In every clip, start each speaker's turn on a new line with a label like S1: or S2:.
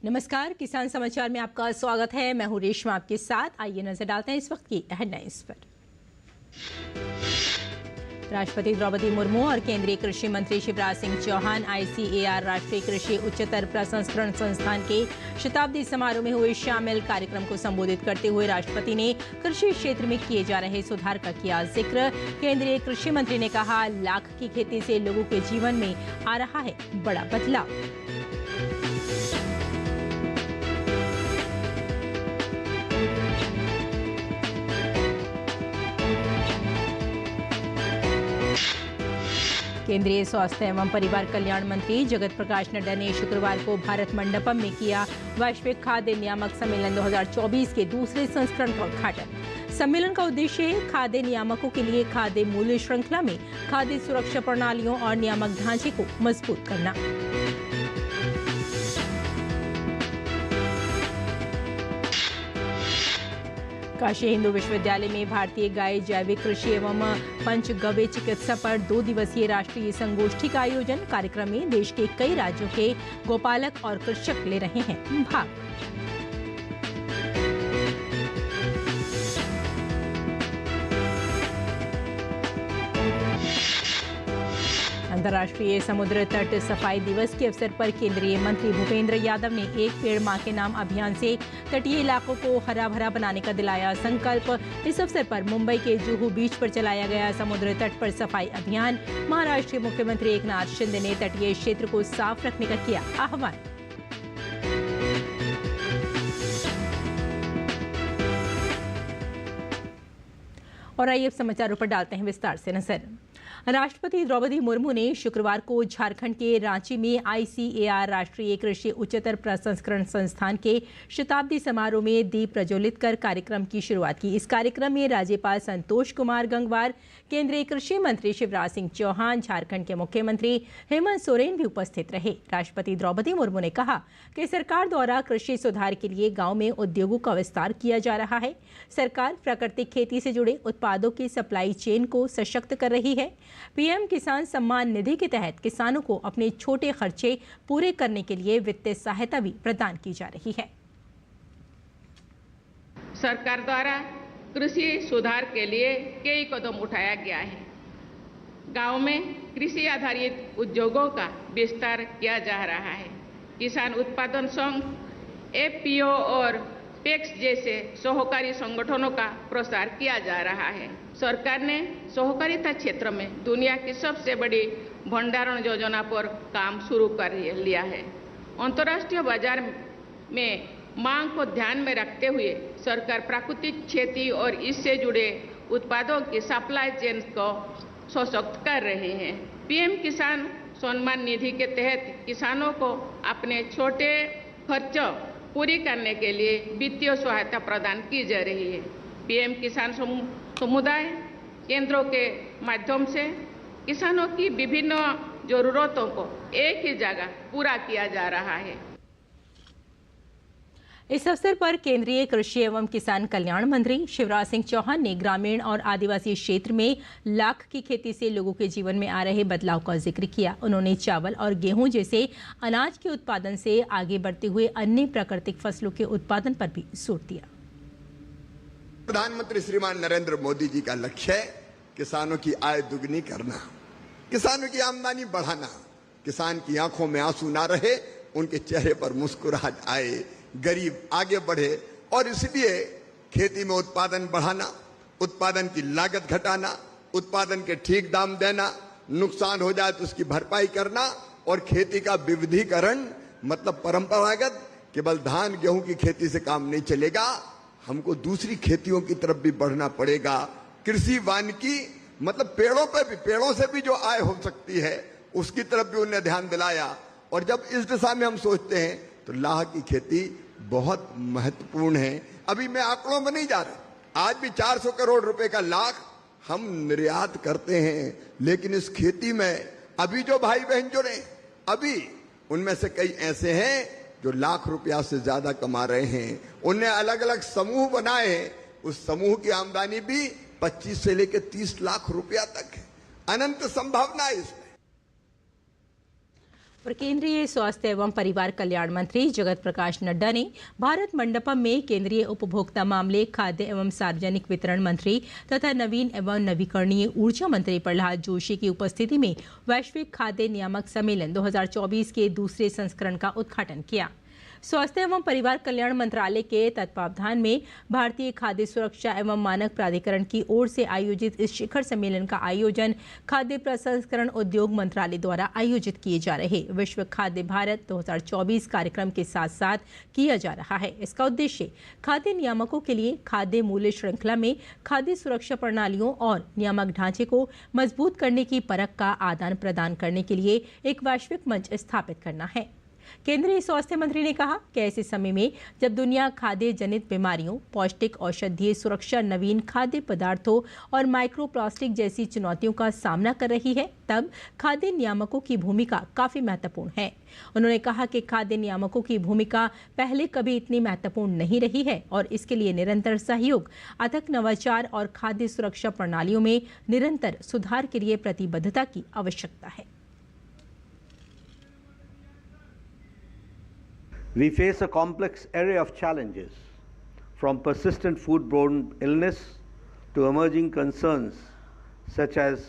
S1: नमस्कार, किसान समाचार में आपका स्वागत है। मैं हूं रेशमा आपके साथ। आइए नजर डालते हैं इस वक्त की हेडलाइंस पर। राष्ट्रपति द्रौपदी मुर्मू और केंद्रीय कृषि मंत्री शिवराज सिंह चौहान ICAR राष्ट्रीय कृषि उच्चतर प्रसंस्करण संस्थान के शताब्दी समारोह में हुए शामिल। कार्यक्रम को संबोधित करते हुए राष्ट्रपति ने कृषि क्षेत्र में किए जा रहे सुधार का किया जिक्र। केंद्रीय कृषि मंत्री ने कहा, लाख की खेती से लोगों के जीवन में आ रहा है बड़ा बदलाव। केंद्रीय स्वास्थ्य एवं परिवार कल्याण मंत्री जगत प्रकाश नड्डा ने शुक्रवार को भारत मंडपम में किया वैश्विक खाद्य नियामक सम्मेलन 2024 के दूसरे संस्करण का उद्घाटन। सम्मेलन का उद्देश्य है खाद्य नियामकों के लिए खाद्य मूल्य श्रृंखला में खाद्य सुरक्षा प्रणालियों और नियामक ढांचे को मजबूत करना। काशी हिंदू विश्वविद्यालय में भारतीय गाय जैविक कृषि एवं पंचगव्य चिकित्सा पर 2 दिवसीय राष्ट्रीय संगोष्ठी का आयोजन। कार्यक्रम में देश के कई राज्यों के गोपालक और कृषक ले रहे हैं भाग। अंतर्राष्ट्रीय समुद्र तट सफाई दिवस के अवसर पर केंद्रीय मंत्री भूपेंद्र यादव ने एक पेड़ मां के नाम अभियान से तटीय इलाकों को हरा भरा बनाने का दिलाया संकल्प। इस अवसर पर मुंबई के जुहू बीच पर चलाया गया समुद्र तट पर सफाई अभियान। महाराष्ट्र के मुख्यमंत्री एकनाथ शिंदे ने तटीय क्षेत्र को साफ रखने का किया आह्वान। और आइए अब समाचारों पर डालते हैं विस्तार से नजर। राष्ट्रपति द्रौपदी मुर्मू ने शुक्रवार को झारखंड के रांची में ICAR राष्ट्रीय कृषि उच्चतर प्रसंस्करण संस्थान के शताब्दी समारोह में दीप प्रज्वलित कर कार्यक्रम की शुरुआत की। इस कार्यक्रम में राज्यपाल संतोष कुमार गंगवार, केंद्रीय कृषि मंत्री शिवराज सिंह चौहान, झारखंड के मुख्यमंत्री हेमंत सोरेन भी उपस्थित रहे। राष्ट्रपति द्रौपदी मुर्मू ने कहा कि सरकार द्वारा कृषि सुधार के लिए गाँव में उद्योगों का विस्तार किया जा रहा है। सरकार प्राकृतिक खेती से जुड़े उत्पादों की सप्लाई चेन को सशक्त कर रही है। PM किसान सम्मान निधि के तहत किसानों को अपने छोटे खर्चे पूरे करने के लिए वित्तीय सहायता भी प्रदान की जा रही है।
S2: सरकार द्वारा कृषि सुधार के लिए कई कदम उठाया गया है। गांव में कृषि आधारित उद्योगों का विस्तार किया जा रहा है। किसान उत्पादन संघ, FPO और PEX जैसे सहकारी संगठनों का प्रसार किया जा रहा है। सरकार ने सहकारिता क्षेत्र में दुनिया की सबसे बड़ी भंडारण योजना पर काम शुरू कर लिया है। अंतर्राष्ट्रीय बाजार में मांग को ध्यान में रखते हुए सरकार प्राकृतिक खेती और इससे जुड़े उत्पादों की सप्लाई चेन को सशक्त कर रही है। PM किसान सम्मान निधि के तहत किसानों को अपने छोटे खर्च पूरी करने के लिए वित्तीय सहायता प्रदान की जा रही है। PM किसान समुदाय केंद्रों के माध्यम से किसानों की विभिन्न जरूरतों को एक ही जगह पूरा किया जा रहा है।
S1: इस अवसर पर केंद्रीय कृषि एवं किसान कल्याण मंत्री शिवराज सिंह चौहान ने ग्रामीण और आदिवासी क्षेत्र में लाख की खेती से लोगों के जीवन में आ रहे बदलाव का जिक्र किया। उन्होंने चावल और गेहूं जैसे अनाज के उत्पादन से आगे बढ़ते हुए अन्य प्राकृतिक फसलों के उत्पादन पर भी जोर दिया।
S3: प्रधानमंत्री श्रीमान नरेंद्र मोदी जी का लक्ष्य है किसानों की आय दुगनी करना, किसानों की आमदनी बढ़ाना, किसान की आंखों में आंसू ना रहे, उनके चेहरे पर मुस्कुराहट आए, गरीब आगे बढ़े। और इसलिए खेती में उत्पादन बढ़ाना, उत्पादन की लागत घटाना, उत्पादन के ठीक दाम देना, नुकसान हो जाए तो उसकी भरपाई करना और खेती का विविधीकरण, मतलब परंपरागत केवल धान गेहूं की खेती से काम नहीं चलेगा, हमको दूसरी खेतियों की तरफ भी बढ़ना पड़ेगा। कृषि वानिकी मतलब पेड़ों से भी जो आय हो सकती है उसकी तरफ भी उन्हें ध्यान दिलाया। और जब इस दिशा में हम सोचते हैं तो लाह की खेती बहुत महत्वपूर्ण है। अभी मैं आंकड़ों में नहीं जा रहा, आज भी 400 करोड़ रुपए का लाख हम निर्यात करते हैं, लेकिन इस खेती में अभी जो भाई बहन जुड़े अभी उनमें से कई ऐसे हैं जो लाख रुपया से ज्यादा कमा रहे हैं। उन्हें अलग अलग समूह बनाए हैं, उस समूह की आमदनी भी 25 से लेकर 30 लाख रुपया तक है। अनंत संभावना है इसमें।
S1: और केंद्रीय स्वास्थ्य एवं परिवार कल्याण मंत्री जगत प्रकाश नड्डा ने भारत मंडपम में केंद्रीय उपभोक्ता मामले, खाद्य एवं सार्वजनिक वितरण मंत्री तथा नवीन एवं नवीकरणीय ऊर्जा मंत्री प्रहलाद जोशी की उपस्थिति में वैश्विक खाद्य नियामक सम्मेलन 2024 के दूसरे संस्करण का उद्घाटन किया। स्वास्थ्य एवं परिवार कल्याण मंत्रालय के तत्वावधान में भारतीय खाद्य सुरक्षा एवं मानक प्राधिकरण की ओर से आयोजित इस शिखर सम्मेलन का आयोजन खाद्य प्रसंस्करण उद्योग मंत्रालय द्वारा आयोजित किए जा रहे विश्व खाद्य भारत 2024 कार्यक्रम के साथ साथ किया जा रहा है। इसका उद्देश्य खाद्य नियामकों के लिए खाद्य मूल्य श्रृंखला में खाद्य सुरक्षा प्रणालियों और नियामक ढांचे को मजबूत करने की परख का आदान प्रदान करने के लिए एक वैश्विक मंच स्थापित करना है। केंद्रीय स्वास्थ्य मंत्री ने कहा कि ऐसे समय में जब दुनिया खाद्य जनित बीमारियों, पौष्टिक औषधीय सुरक्षा, नवीन खाद्य पदार्थों और माइक्रोप्लास्टिक जैसी चुनौतियों का सामना कर रही है, तब खाद्य नियामकों की भूमिका काफी महत्वपूर्ण है। उन्होंने कहा कि खाद्य नियामकों की भूमिका पहले कभी इतनी महत्वपूर्ण नहीं रही है और इसके लिए निरंतर सहयोग, अथक नवाचार और खाद्य सुरक्षा प्रणालियों में निरंतर सुधार के लिए प्रतिबद्धता की आवश्यकता है।
S4: We face a complex array of challenges, from persistent foodborne illness to emerging concerns such as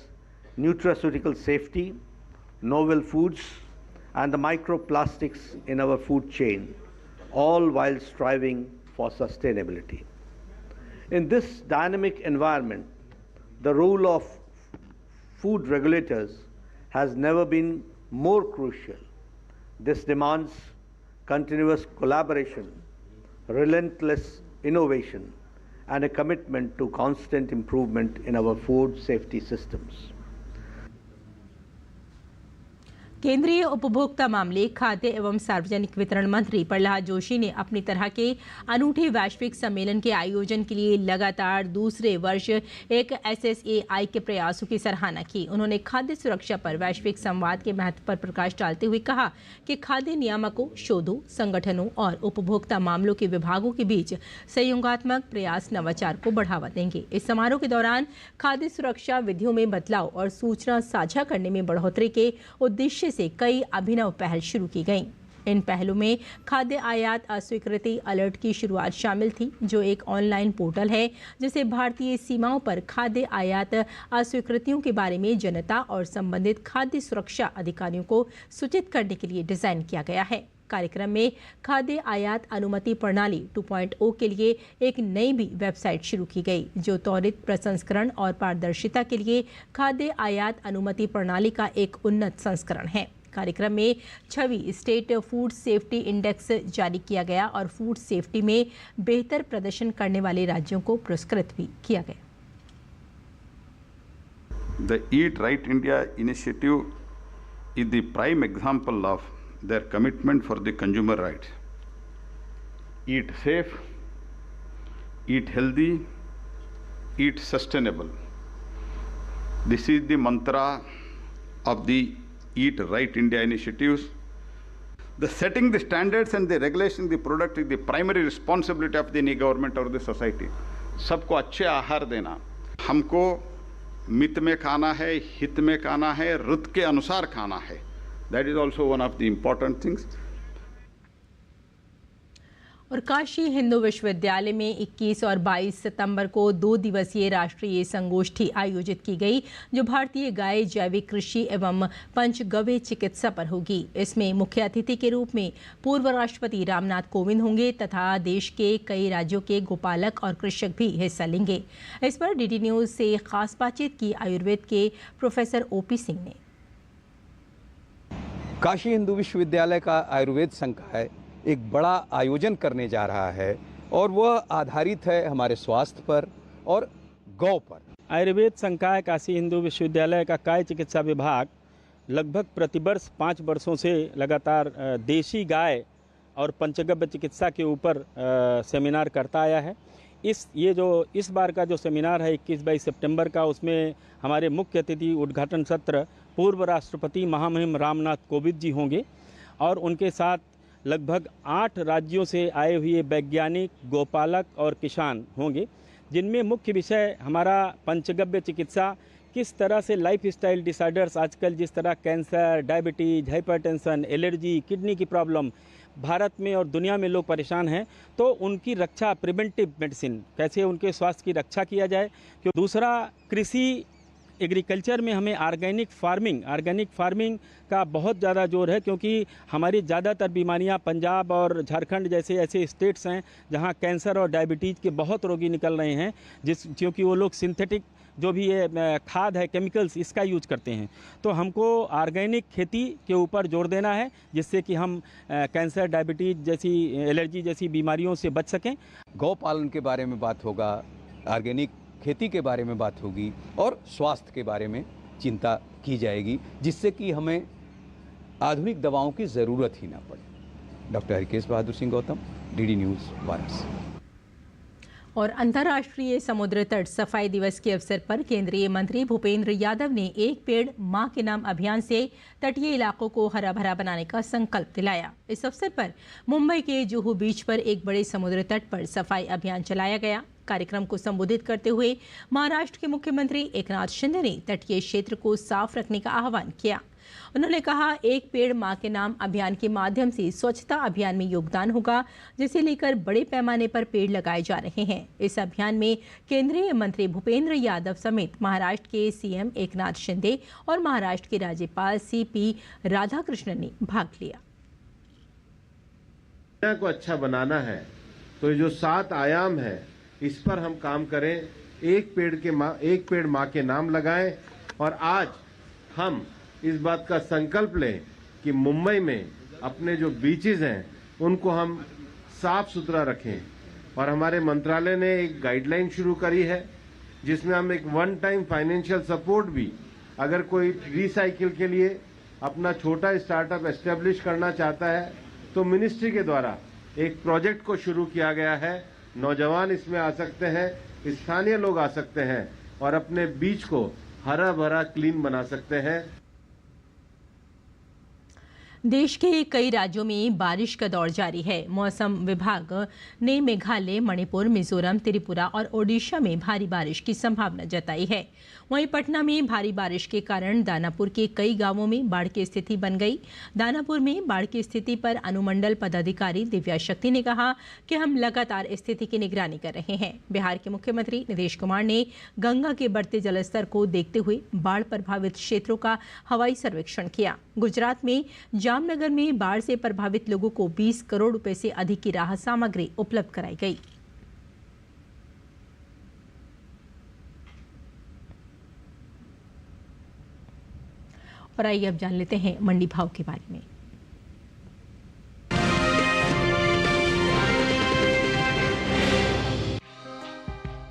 S4: nutraceutical safety, novel foods, and the microplastics in our food chain, all while striving for sustainability. In this dynamic environment, the role of food regulators has never been more crucial. This demands continuous collaboration, relentless innovation, and a commitment to constant improvement in our food safety systems.
S1: केंद्रीय उपभोक्ता मामले, खाद्य एवं सार्वजनिक वितरण मंत्री प्रहलाद जोशी ने अपनी तरह के अनूठे वैश्विक सम्मेलन के आयोजन के लिए लगातार दूसरे वर्ष एक SSAI के प्रयासों की सराहना की। उन्होंने खाद्य सुरक्षा पर वैश्विक संवाद के महत्व पर प्रकाश डालते हुए कहा कि खाद्य नियामकों, शोधों, संगठनों और उपभोक्ता मामलों के विभागों के बीच संयोगात्मक प्रयास नवाचार को बढ़ावा देंगे। इस समारोह के दौरान खाद्य सुरक्षा विधियों में बदलाव और सूचना साझा करने में बढ़ोतरी के उद्देश्य से कई अभिनव पहल शुरू की गईं। इन पहलों में खाद्य आयात अस्वीकृति अलर्ट की शुरुआत शामिल थी, जो एक ऑनलाइन पोर्टल है जिसे भारतीय सीमाओं पर खाद्य आयात अस्वीकृतियों के बारे में जनता और संबंधित खाद्य सुरक्षा अधिकारियों को सूचित करने के लिए डिजाइन किया गया है। कार्यक्रम में खाद्य आयात अनुमति प्रणाली 2.0 के लिए एक नई भी वेबसाइट शुरू की गई, जो त्वरित प्रसंस्करण और पारदर्शिता के लिए खाद्य आयात अनुमति प्रणाली का एक उन्नत संस्करण है। कार्यक्रम में 6वीं स्टेट फूड सेफ्टी इंडेक्स जारी किया गया और फूड सेफ्टी में बेहतर प्रदर्शन करने वाले राज्यों को पुरस्कृत भी किया गया।
S5: The Eat Right India initiative is the prime example of their commitment for the consumer rights. Eat safe, eat healthy, eat sustainable. This is the mantra of the Eat Right India initiatives. The setting the standards and the regulating the product is the primary responsibility of the any government or the society. सबको अच्छे आहार देना, हमको मित में खाना है, हित में खाना है, रुत के अनुसार खाना है. That is also one of the important things.
S1: और काशी हिंदू विश्वविद्यालय में 21 और 22 सितंबर को 2 दिवसीय राष्ट्रीय संगोष्ठी आयोजित की गई, जो भारतीय गाय जैविक कृषि एवं पंचगव्य चिकित्सा पर होगी। इसमें मुख्य अतिथि के रूप में पूर्व राष्ट्रपति रामनाथ कोविंद होंगे तथा देश के कई राज्यों के गोपालक और कृषक भी हिस्सा लेंगे। इस पर DD न्यूज से खास बातचीत की आयुर्वेद के प्रोफेसर OP सिंह ने।
S6: काशी हिंदू विश्वविद्यालय का आयुर्वेद संकाय एक बड़ा आयोजन करने जा रहा है और वह आधारित है हमारे स्वास्थ्य पर और गौ पर।
S7: आयुर्वेद संकाय काशी हिंदू विश्वविद्यालय का काय चिकित्सा विभाग लगभग प्रतिवर्ष 5 वर्षों से लगातार देशी गाय और पंचगव्य चिकित्सा के ऊपर सेमिनार करता आया है। इस बार का जो सेमिनार है 21-22 सितंबर का, उसमें हमारे मुख्य अतिथि उद्घाटन सत्र पूर्व राष्ट्रपति महामहिम रामनाथ कोविंद जी होंगे और उनके साथ लगभग 8 राज्यों से आए हुए वैज्ञानिक, गोपालक और किसान होंगे, जिनमें मुख्य विषय हमारा पंचगव्य चिकित्सा किस तरह से लाइफ स्टाइल डिसऑर्डर्स आजकल जिस तरह cancer, diabetes, hypertension, allergy, kidney की प्रॉब्लम भारत में और दुनिया में लोग परेशान हैं, तो उनकी रक्षा प्रिवेंटिव मेडिसिन कैसे उनके स्वास्थ्य की रक्षा किया जाए। क्यों दूसरा कृषि एग्रीकल्चर में हमें ऑर्गेनिक फार्मिंग का बहुत ज़्यादा जोर है, क्योंकि हमारी ज़्यादातर बीमारियां पंजाब और झारखंड जैसे ऐसे स्टेट्स हैं जहां कैंसर और डायबिटीज़ के बहुत रोगी निकल रहे हैं, क्योंकि वो लोग सिंथेटिक जो भी ये खाद है, केमिकल्स, इसका यूज करते हैं। तो हमको ऑर्गेनिक खेती के ऊपर जोर देना है, जिससे कि हम कैंसर, डायबिटीज़ जैसी, एलर्जी जैसी बीमारियों से बच सकें।
S6: गौ पालन के बारे में बात होगा, ऑर्गेनिक खेती के बारे में बात होगी और स्वास्थ्य के बारे में चिंता की जाएगी, जिससे कि हमें आधुनिक दवाओं की ज़रूरत ही ना पड़े। Doctor Harkesh Bahadur Singh Gautam, DD news, Varanasi.
S1: और अंतर्राष्ट्रीय समुद्र तट सफाई दिवस के अवसर पर केंद्रीय मंत्री भूपेंद्र यादव ने एक पेड़ मां के नाम अभियान से तटीय इलाकों को हरा भरा बनाने का संकल्प दिलाया। इस अवसर पर मुंबई के जुहू बीच पर एक बड़े समुद्र तट पर सफाई अभियान चलाया गया। कार्यक्रम को संबोधित करते हुए महाराष्ट्र के मुख्यमंत्री एकनाथ शिंदे ने तटीय क्षेत्र को साफ रखने का आह्वान किया। उन्होंने कहा, एक पेड़ मां के नाम अभियान के माध्यम से स्वच्छता अभियान में योगदान होगा, जिसे लेकर बड़े पैमाने पर पेड़ लगाए जा रहे हैं। इस अभियान में केंद्रीय मंत्री भूपेंद्र यादव समेत महाराष्ट्र के सीएम एकनाथ शिंदे और महाराष्ट्र के राज्यपाल सीपी राधाकृष्णन ने भाग लिया।
S8: दुनिया को अच्छा बनाना है तो जो 7 आयाम है, इस पर हम काम करें। एक पेड़ मां के नाम लगाएं। और आज हम इस बात का संकल्प लें कि मुंबई में अपने जो बीचेस हैं उनको हम साफ सुथरा रखें। और हमारे मंत्रालय ने एक गाइडलाइन शुरू करी है, जिसमें हम एक वन टाइम फाइनेंशियल सपोर्ट भी, अगर कोई रिसाइकिल के लिए अपना छोटा स्टार्टअप एस्टेब्लिश करना चाहता है तो मिनिस्ट्री के द्वारा एक प्रोजेक्ट को शुरू किया गया है। नौजवान इसमें आ सकते हैं, स्थानीय लोग आ सकते हैं और अपने बीच को हरा भरा क्लीन बना सकते हैं।
S1: देश के कई राज्यों में बारिश का दौर जारी है। मौसम विभाग ने मेघालय, मणिपुर, मिजोरम, त्रिपुरा और ओडिशा में भारी बारिश की संभावना जताई है। वहीं पटना में भारी बारिश के कारण दानापुर के कई गांवों में बाढ़ की स्थिति बन गई। दानापुर में बाढ़ की स्थिति पर अनुमंडल पदाधिकारी दिव्या शक्ति ने कहा कि हम लगातार स्थिति की निगरानी कर रहे हैं। बिहार के मुख्यमंत्री नीतीश कुमार ने गंगा के बढ़ते जलस्तर को देखते हुए बाढ़ प्रभावित क्षेत्रों का हवाई सर्वेक्षण किया। गुजरात में जामनगर में बाढ़ से प्रभावित लोगों को 20 करोड़ रुपए से अधिक की राहत सामग्री उपलब्ध कराई गई। और आइए अब जान लेते हैं मंडी भाव के बारे में।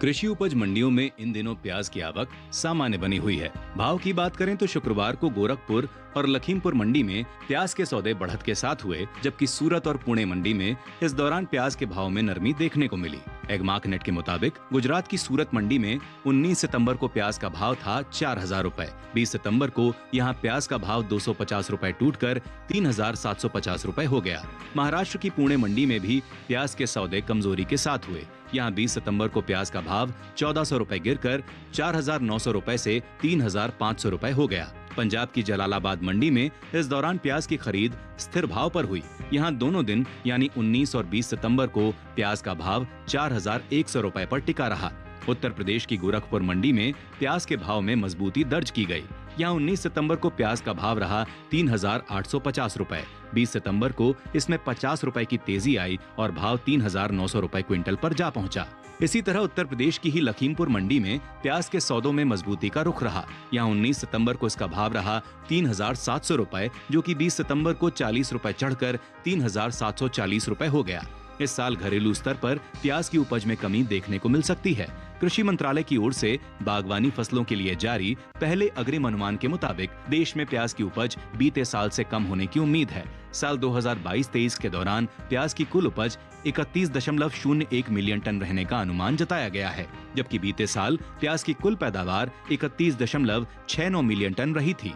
S9: कृषि उपज मंडियों में इन दिनों प्याज की आवक सामान्य बनी हुई है। भाव की बात करें तो शुक्रवार को गोरखपुर और लखीमपुर मंडी में प्याज के सौदे बढ़त के साथ हुए, जबकि सूरत और पुणे मंडी में इस दौरान प्याज के भाव में नरमी देखने को मिली। एगमार्कनेट के मुताबिक गुजरात की सूरत मंडी में 19 सितंबर को प्याज का भाव था 4000 रुपए। 20 सितंबर को यहां प्याज का भाव 250 रुपए टूटकर 3750 रुपए हो गया। महाराष्ट्र की पुणे मंडी में भी प्याज के सौदे कमजोरी के साथ हुए। यहाँ 20 सितंबर को प्याज का भाव 1400 रुपए गिरकर 4900 रुपए से 3500 रुपए हो गया। पंजाब की जलालाबाद मंडी में इस दौरान प्याज की खरीद स्थिर भाव पर हुई। यहाँ दोनों दिन यानी 19 और 20 सितंबर को प्याज का भाव 4100 रुपए पर टिका रहा। उत्तर प्रदेश की गोरखपुर मंडी में प्याज के भाव में मजबूती दर्ज की गई। यहाँ 19 सितंबर को प्याज का भाव रहा 3850 रुपए। 20 सितंबर को इसमें 50 रुपए की तेजी आई और भाव 3900 रुपए क्विंटल पर जा पहुंचा। इसी तरह उत्तर प्रदेश की ही लखीमपुर मंडी में प्याज के सौदों में मजबूती का रुख रहा। यहाँ 19 सितंबर को इसका भाव रहा 3700 रुपए, जो कि 20 सितंबर को 40 रुपए चढ़कर 3740 रुपए हो गया। इस साल घरेलू स्तर पर प्याज की उपज में कमी देखने को मिल सकती है। कृषि मंत्रालय की ओर से बागवानी फसलों के लिए जारी पहले अग्रिम अनुमान के मुताबिक देश में प्याज की उपज बीते साल से कम होने की उम्मीद है। साल 2022-23 के दौरान प्याज की कुल उपज 31.01 मिलियन टन रहने का अनुमान जताया गया है, जबकि बीते साल प्याज की कुल पैदावार 31.69 मिलियन टन रही थी।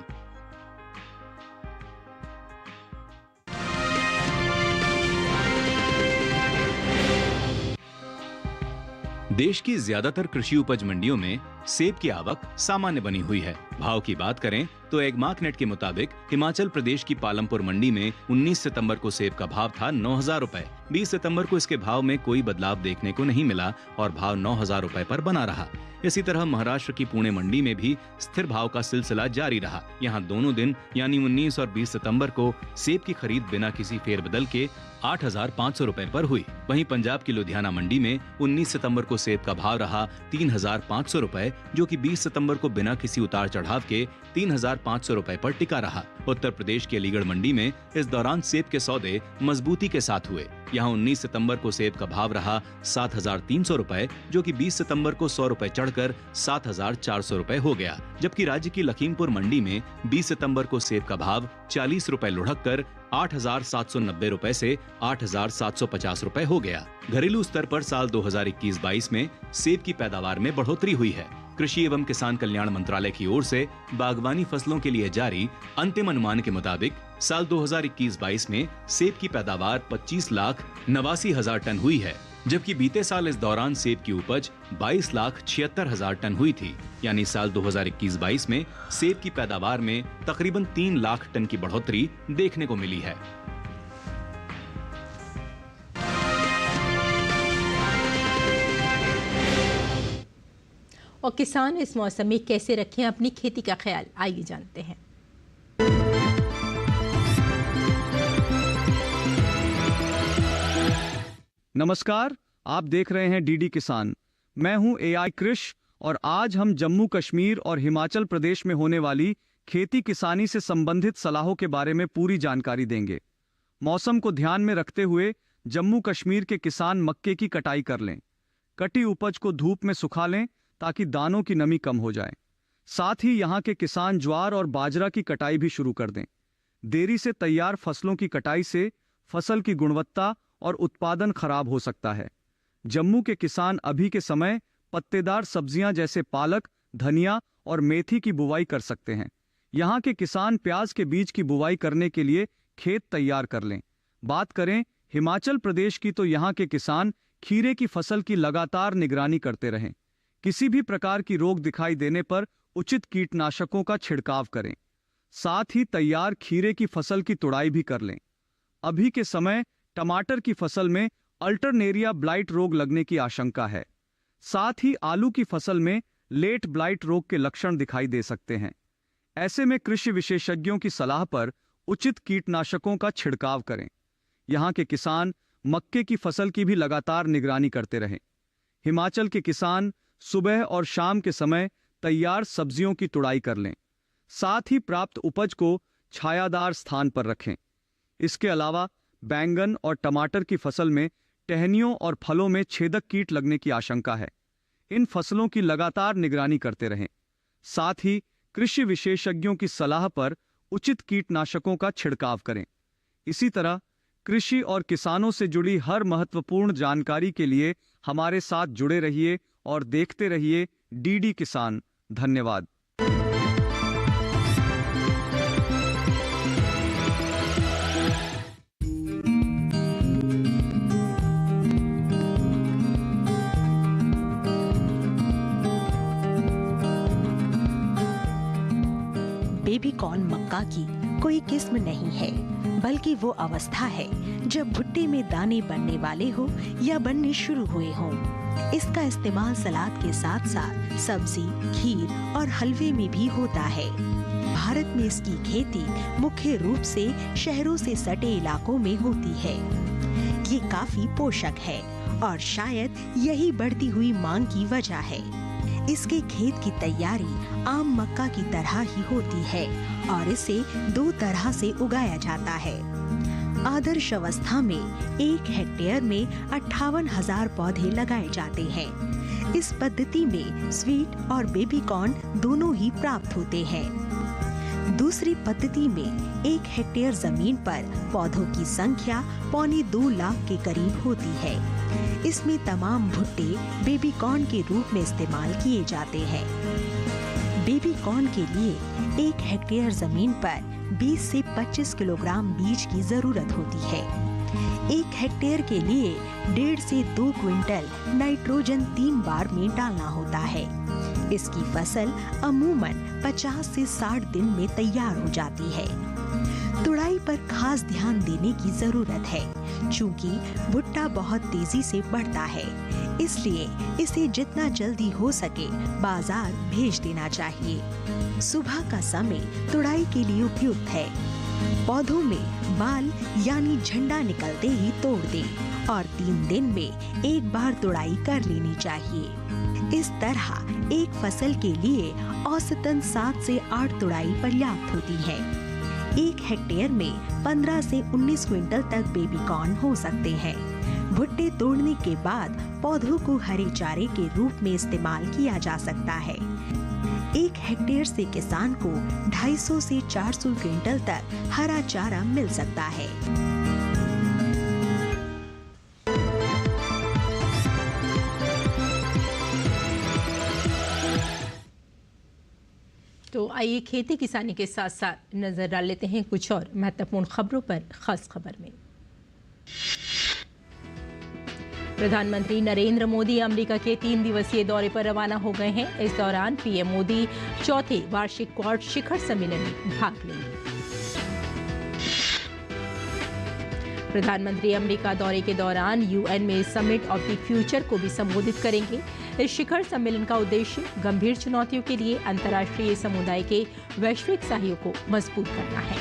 S9: देश की ज्यादातर कृषि उपज मंडियों में सेब की आवक सामान्य बनी हुई है। भाव की बात करें तो एगमार्कनेट के मुताबिक हिमाचल प्रदेश की पालमपुर मंडी में 19 सितंबर को सेब का भाव था 9,000 रुपए। 20 सितंबर को इसके भाव में कोई बदलाव देखने को नहीं मिला और भाव 9,000 रुपए पर बना रहा। इसी तरह महाराष्ट्र की पुणे मंडी में भी स्थिर भाव का सिलसिला जारी रहा। यहाँ दोनों दिन यानी 19 और 20 सितंबर को सेब की खरीद बिना किसी फेरबदल के 8,500 रुपए पर हुई। वहीं पंजाब की लुधियाना मंडी में 19 सितंबर को सेब का भाव रहा 3,500 रुपए, जो कि 20 सितंबर को बिना किसी उतार चढ़ाव के 3,500 रुपए पर टिका रहा। उत्तर प्रदेश के अलीगढ़ मंडी में इस दौरान सेब के सौदे मजबूती के साथ हुए। यहाँ 19 सितंबर को सेब का भाव रहा 7,300 रुपए, जो कि 20 सितंबर को 100 रुपए चढ़कर 7,400 रुपए हो गया। जबकि राज्य की लखीमपुर मंडी में 20 सितंबर को सेब का भाव 40 रुपए लुढ़क कर 8,790 रुपए से 8,750 रुपए हो गया। घरेलू स्तर पर साल 2021-22 में सेब की पैदावार में बढ़ोतरी हुई है। कृषि एवं किसान कल्याण मंत्रालय की ओर से बागवानी फसलों के लिए जारी अंतिम अनुमान के मुताबिक साल 2021-22 में सेब की पैदावार 25,89,000 टन हुई है, जबकि बीते साल इस दौरान सेब की उपज 22,76,000 टन हुई थी। यानी साल 2021-22 में सेब की पैदावार में तकरीबन 3 लाख टन की बढ़ोतरी देखने को मिली है।
S1: और किसान इस मौसम में कैसे रखें अपनी खेती का ख्याल, आइए जानते हैं।
S10: नमस्कार, आप देख रहे हैं डीडी किसान। मैं हूं AI कृष और आज हम जम्मू कश्मीर और हिमाचल प्रदेश में होने वाली खेती किसानी से संबंधित सलाहों के बारे में पूरी जानकारी देंगे। मौसम को ध्यान में रखते हुए जम्मू कश्मीर के किसान मक्के की कटाई कर लें। कटी उपज को धूप में सुखा लें ताकि दानों की नमी कम हो जाए। साथ ही यहाँ के किसान ज्वार और बाजरा की कटाई भी शुरू कर दें। देरी से तैयार फसलों की कटाई से फसल की गुणवत्ता और उत्पादन खराब हो सकता है। जम्मू के किसान अभी के समय पत्तेदार सब्जियां जैसे पालक, धनिया और मेथी की बुवाई कर सकते हैं। यहाँ के किसान प्याज के बीज की बुवाई करने के लिए खेत तैयार कर लें। बात करें हिमाचल प्रदेश की तो यहाँ के किसान खीरे की फसल की लगातार निगरानी करते रहें। किसी भी प्रकार की रोग दिखाई देने पर उचित कीटनाशकों का छिड़काव करें। साथ ही तैयार खीरे की फसल की तुड़ाई भी कर लें। अभी के समय टमाटर की फसल में अल्टरनेरिया ब्लाइट रोग लगने की आशंका है। साथ ही आलू की फसल में लेट ब्लाइट रोग के लक्षण दिखाई दे सकते हैं। ऐसे में कृषि विशेषज्ञों की सलाह पर उचित कीटनाशकों का छिड़काव करें। यहाँ के किसान मक्के की फसल की भी लगातार निगरानी करते रहें। हिमाचल के किसान सुबह और शाम के समय तैयार सब्जियों की तुड़ाई कर लें। साथ ही प्राप्त उपज को छायादार स्थान पर रखें। इसके अलावा बैंगन और टमाटर की फसल में टहनियों और फलों में छेदक कीट लगने की आशंका है। इन फसलों की लगातार निगरानी करते रहें। साथ ही कृषि विशेषज्ञों की सलाह पर उचित कीटनाशकों का छिड़काव करें। इसी तरह कृषि और किसानों से जुड़ी हर महत्वपूर्ण जानकारी के लिए हमारे साथ जुड़े रहिए और देखते रहिए डीडी किसान। धन्यवाद।
S11: बेबी कॉर्न मक्का की कोई किस्म नहीं है, बल्कि वो अवस्था है जब भुट्टे में दाने बनने वाले हो या बनने शुरू हुए हों। इसका इस्तेमाल सलाद के साथ साथ सब्जी, खीर और हलवे में भी होता है। भारत में इसकी खेती मुख्य रूप से शहरों से सटे इलाकों में होती है। ये काफी पोषक है और शायद यही बढ़ती हुई मांग की वजह है। इसके खेत की तैयारी आम मक्का की तरह ही होती है और इसे 2 तरह से उगाया जाता है। आदर्श अवस्था में 1 हेक्टेयर में 58,000 पौधे लगाए जाते हैं। इस पद्धति में स्वीट और बेबी कॉर्न दोनों ही प्राप्त होते हैं। दूसरी पद्धति में 1 हेक्टेयर जमीन पर पौधों की संख्या 2.25 लाख के करीब होती है। इसमें तमाम भुट्टे बेबी कॉर्न के रूप में इस्तेमाल किए जाते हैं। बेबी कॉर्न के लिए 1 हेक्टेयर जमीन पर 20 से 25 किलोग्राम बीज की जरूरत होती है। 1 हेक्टेयर के लिए 1.5 से 2 क्विंटल नाइट्रोजन 3 बार में डालना होता है। इसकी फसल अमूमन 50 से 60 दिन में तैयार हो जाती है। तुड़ाई पर खास ध्यान देने की जरूरत है, चूंकि भुट्टा बहुत तेजी से बढ़ता है, इसलिए इसे जितना जल्दी हो सके बाजार भेज देना चाहिए। सुबह का समय तुड़ाई के लिए उपयुक्त है। पौधों में बाल यानी झंडा निकलते ही तोड़ दें और 3 दिन में 1 बार तुड़ाई कर लेनी चाहिए। इस तरह एक फसल के लिए औसतन 7 से 8 तुड़ाई पर्याप्त होती है। 1 हेक्टेयर में 15 से 19 क्विंटल तक बेबी कॉर्न हो सकते हैं। भुट्टे तोड़ने के बाद पौधों को हरे चारे के रूप में इस्तेमाल किया जा सकता है। 1 हेक्टेयर से किसान को 250 से 400 क्विंटल तक हरा चारा मिल सकता है।
S1: तो आइए खेती किसानी के साथ साथ नजर डाल लेते हैं कुछ और महत्वपूर्ण खबरों पर। खास खबर में प्रधानमंत्री नरेंद्र मोदी अमेरिका के 3 दिवसीय दौरे पर रवाना हो गए हैं। इस दौरान पीएम मोदी 4थे वार्षिक क्वाड शिखर सम्मेलन में भाग लेंगे। प्रधानमंत्री अमेरिका दौरे के दौरान यूएन में समिट ऑफ द फ्यूचर को भी संबोधित करेंगे। इस शिखर सम्मेलन का उद्देश्य गंभीर चुनौतियों के लिए अंतर्राष्ट्रीय समुदाय के वैश्विक सहयोग को मजबूत करना है।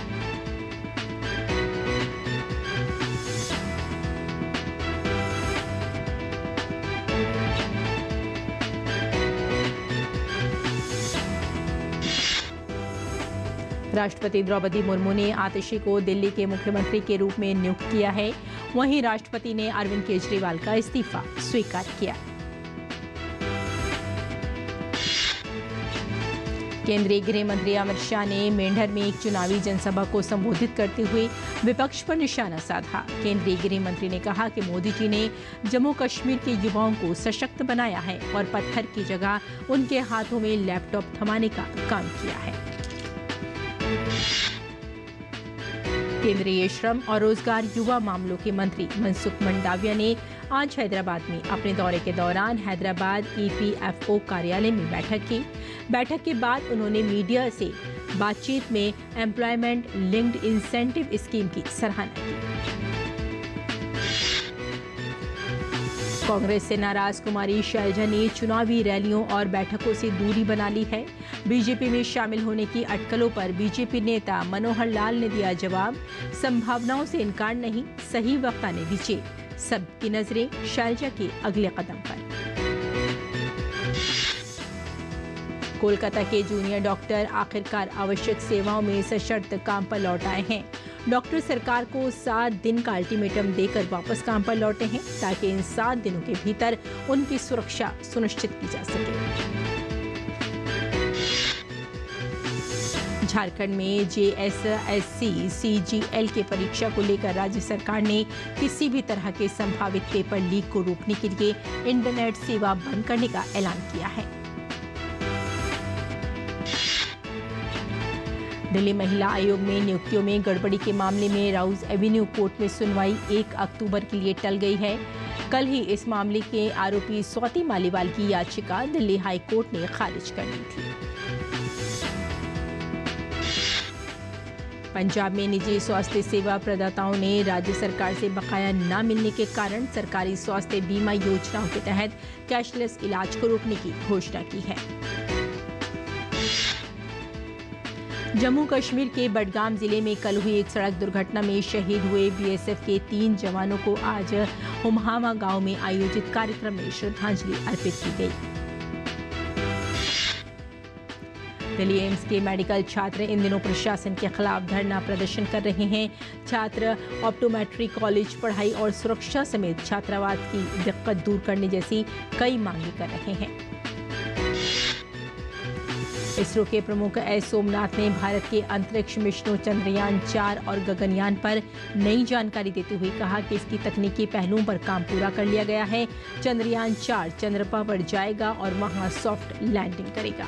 S1: राष्ट्रपति द्रौपदी मुर्मू ने आतिशी को दिल्ली के मुख्यमंत्री के रूप में नियुक्त किया है। वहीं राष्ट्रपति ने अरविंद केजरीवाल का इस्तीफा स्वीकार किया। केंद्रीय गृह मंत्री अमित शाह ने मेंढर में एक चुनावी जनसभा को संबोधित करते हुए विपक्ष पर निशाना साधा। केंद्रीय गृह मंत्री ने कहा कि मोदी जी ने जम्मू कश्मीर के युवाओं को सशक्त बनाया है और पत्थर की जगह उनके हाथों में लैपटॉप थमाने का काम किया है। केंद्रीय श्रम और रोजगार युवा मामलों के मंत्री मनसुख मंडाविया ने आज हैदराबाद में अपने दौरे के दौरान हैदराबाद ईपीएफओ कार्यालय में बैठक की। बैठक के बाद उन्होंने मीडिया से बातचीत में एम्प्लॉयमेंट लिंक्ड इंसेंटिव स्कीम की सराहना की। कांग्रेस से नाराज कुमारी शैलजा ने चुनावी रैलियों और बैठकों से दूरी बना ली है। बीजेपी में शामिल होने की अटकलों पर बीजेपी नेता मनोहर लाल ने दिया जवाब। संभावनाओं से इनकार नहीं, सही वक्त आने दीजिए। सबकी नजरें शैलजा के अगले कदम पर। कोलकाता के जूनियर डॉक्टर आखिरकार आवश्यक सेवाओं में सशर्त काम पर लौट आए हैं। डॉक्टर सरकार को 7 दिन का अल्टीमेटम देकर वापस काम पर लौटे हैं ताकि इन 7 दिनों के भीतर उनकी सुरक्षा सुनिश्चित की जा सके। झारखंड में जेएसएससी सीजीएल के परीक्षा को लेकर राज्य सरकार ने किसी भी तरह के संभावित पेपर लीक को रोकने के लिए इंटरनेट सेवा बंद करने का ऐलान किया है। दिल्ली महिला आयोग में नियुक्तियों में गड़बड़ी के मामले में राउज एवेन्यू कोर्ट में सुनवाई 1 अक्टूबर के लिए टल गई है। कल ही इस मामले के आरोपी स्वाति मालीवाल की याचिका दिल्ली हाई कोर्ट ने खारिज कर दी थी। पंजाब में निजी स्वास्थ्य सेवा प्रदाताओं ने राज्य सरकार से बकाया न मिलने के कारण सरकारी स्वास्थ्य बीमा योजनाओं के तहत कैशलेस इलाज को रोकने की घोषणा की है। जम्मू कश्मीर के बडगाम जिले में कल हुई एक सड़क दुर्घटना में शहीद हुए बीएसएफ के 3 जवानों को आज हुमहामा गांव में आयोजित कार्यक्रम में श्रद्धांजलि अर्पित की गई। दिल्ली एम्स के मेडिकल छात्र इन दिनों प्रशासन के खिलाफ धरना प्रदर्शन कर रहे हैं। छात्र ऑप्टोमेट्री कॉलेज पढ़ाई और सुरक्षा समेत छात्रावास की दिक्कत दूर करने जैसी कई मांगे कर रहे हैं। इसरो के प्रमुख एस सोमनाथ ने भारत के अंतरिक्ष मिशनों चंद्रयान 4 और गगनयान पर नई जानकारी देते हुए कहा कि इसकी तकनीकी पहलुओं पर काम पूरा कर लिया गया है। चंद्रयान 4 चंद्रमा पर जाएगा और वहां सॉफ्ट लैंडिंग करेगा।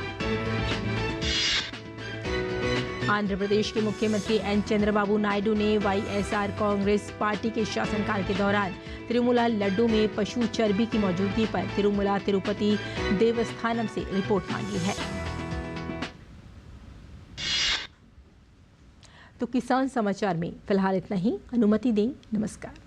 S1: आंध्र प्रदेश के मुख्यमंत्री एन चंद्रबाबू नायडू ने वाईएसआर कांग्रेस पार्टी के शासनकाल के दौरान तिरुमला लड्डू में पशु चर्बी की मौजूदगी पर तिरुमला तिरुपति देवस्थानम से रिपोर्ट मांगी है। तो किसान समाचार में फिलहाल इतना ही। अनुमति दें। नमस्कार।